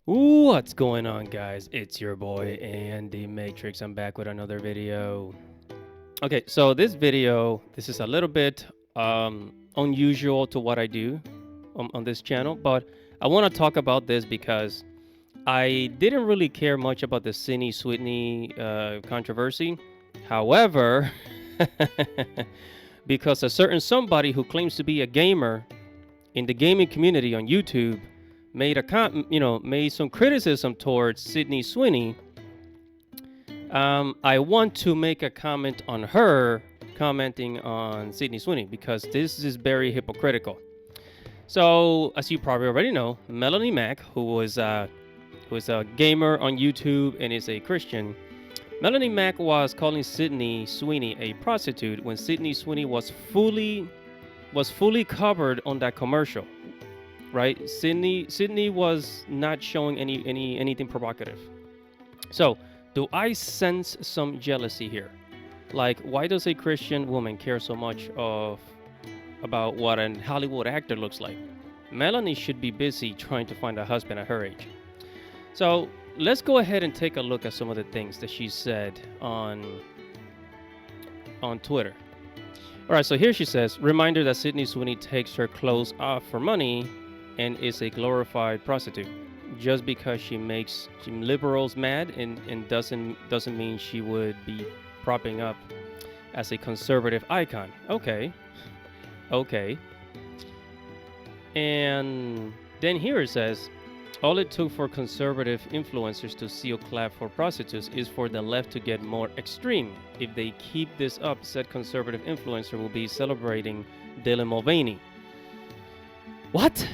What's going on, guys? It's your boy Andy Matrix. I'm back with another video. Okay, so this is a little bit unusual to what I do on this channel, but I want to talk about this because I didn't really care much about the Sydney Sweeney controversy. However, because a certain somebody who claims to be a gamer in the gaming community on YouTube made some criticism towards Sydney Sweeney. I want to make a comment on her commenting on Sydney Sweeney because this is very hypocritical. So, as you probably already know, Melonie Mac, who is a gamer on YouTube and is a Christian, Melonie Mac was calling Sydney Sweeney a prostitute when Sydney Sweeney was fully covered on that commercial. Right, Sydney was not showing anything provocative. So, do I sense some jealousy here? Like, why does a Christian woman care so much about what a Hollywood actor looks like? Melonie should be busy trying to find a husband at her age. So, let's go ahead and take a look at some of the things that she said on Twitter. All right, so here she says, reminder that Sydney Sweeney takes her clothes off for money and is a glorified prostitute. Just because she makes some liberals mad and doesn't mean she would be propping up as a conservative icon. Okay. And then here it says, all it took for conservative influencers to seal clap for prostitutes is for the left to get more extreme. If they keep this up, said conservative influencer will be celebrating Dylan Mulvaney. What?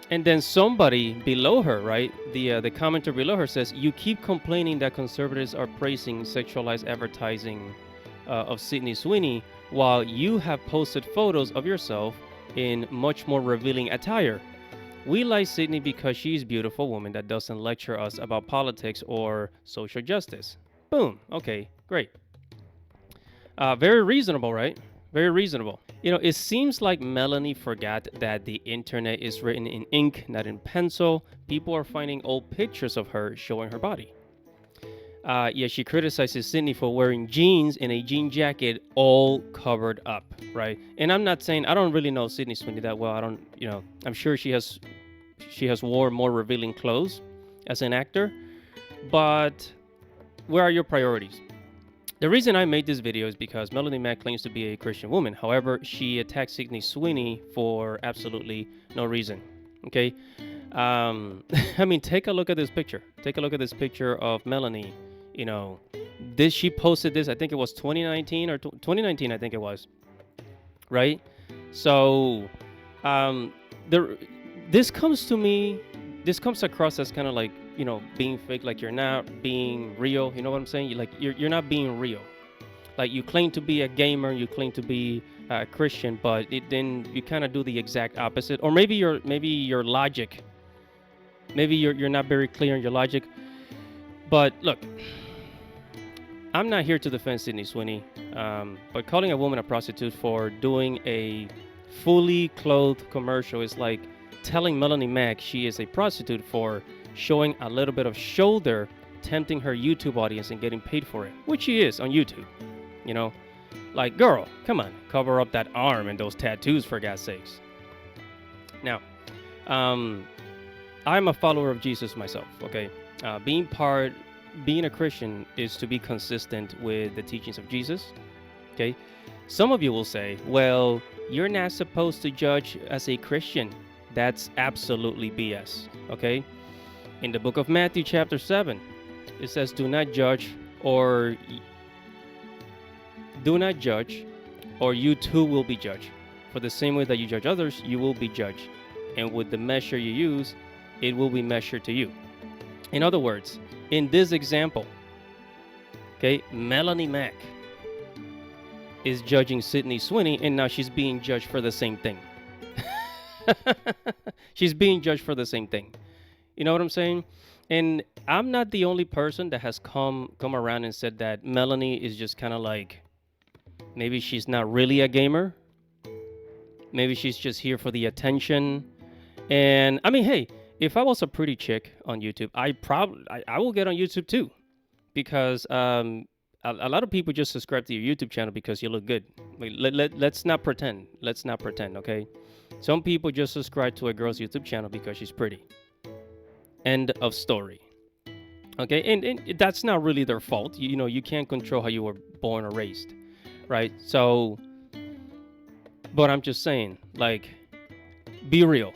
And then somebody below her, right? The commenter below her says, you keep complaining that conservatives are praising sexualized advertising of Sydney Sweeney while you have posted photos of yourself in much more revealing attire. We like Sydney because she's a beautiful woman that doesn't lecture us about politics or social justice. Boom. Okay, great. Very reasonable, right? Very reasonable. You know, it seems like Melonie forgot that the internet is written in ink, not in pencil. People are finding old pictures of her showing her body. Yet she criticizes Sydney for wearing jeans and a jean jacket all covered up, right? And I'm not saying, I don't really know Sydney Sweeney that well. I'm sure she has worn more revealing clothes as an actor. But where are your priorities? The reason I made this video is because Melonie Mac claims to be a Christian woman. However, she attacked Sydney Sweeney for absolutely no reason. Okay? I mean, take a look at this picture. Take a look at this picture of Melonie. You know, she posted this, I think it was 2019 or 2019, I think it was. Right? So, this comes across as kind of like, you know, being fake, like you're not being real. You know what I'm saying? You're not being real. Like, you claim to be a gamer, you claim to be a Christian, but then you kind of do the exact opposite. Or maybe your logic, maybe you're not very clear in your logic. But look, I'm not here to defend Sydney Sweeney, but calling a woman a prostitute for doing a fully clothed commercial is like telling Melonie Mac she is a prostitute for showing a little bit of shoulder, tempting her YouTube audience and getting paid for it, which she is on YouTube. You know, like, girl, come on, cover up that arm and those tattoos for God's sakes. Now, I'm a follower of Jesus myself. Okay, being a Christian is to be consistent with the teachings of Jesus. Okay, some of you will say, well, you're not supposed to judge as a Christian. That's absolutely BS. Okay. In the book of Matthew chapter 7, it says, do not judge or you too will be judged. For the same way that you judge others, you will be judged. And with the measure you use, it will be measured to you. In other words, in this example, okay, Melonie Mac is judging Sydney Sweeney, and now she's being judged for the same thing. She's being judged for the same thing. You know what I'm saying? And I'm not the only person that has come around and said that Melonie is just kind of like, maybe she's not really a gamer. Maybe she's just here for the attention And I mean, hey, if I was a pretty chick on YouTube, I will get on YouTube too, because a lot of people just subscribe to your YouTube channel because you look good. Like, let's not pretend. Let's not pretend, okay? Some people just subscribe to a girl's YouTube channel because she's pretty. End of story. Okay, and that's not really their fault. You know, you can't control how you were born or raised, right? So, but I'm just saying, like, be real.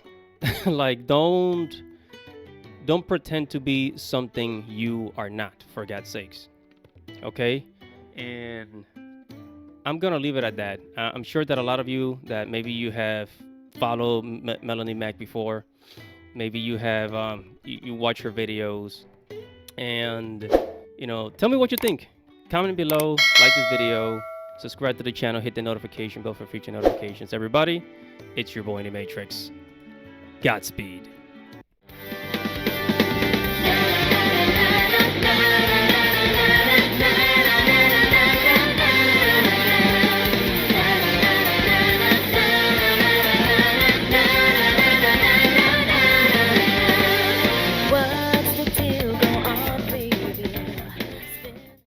Like, don't pretend to be something you are not, for God's sakes. Okay, and I'm gonna leave it at that. I'm sure that a lot of you that maybe you have followed Melonie Mac before, maybe you have you watch her videos, and you know, tell me what you think. Comment below, like this video, subscribe to the channel, hit the notification bell for future notifications. Everybody, it's your boy in the Matrix. Godspeed.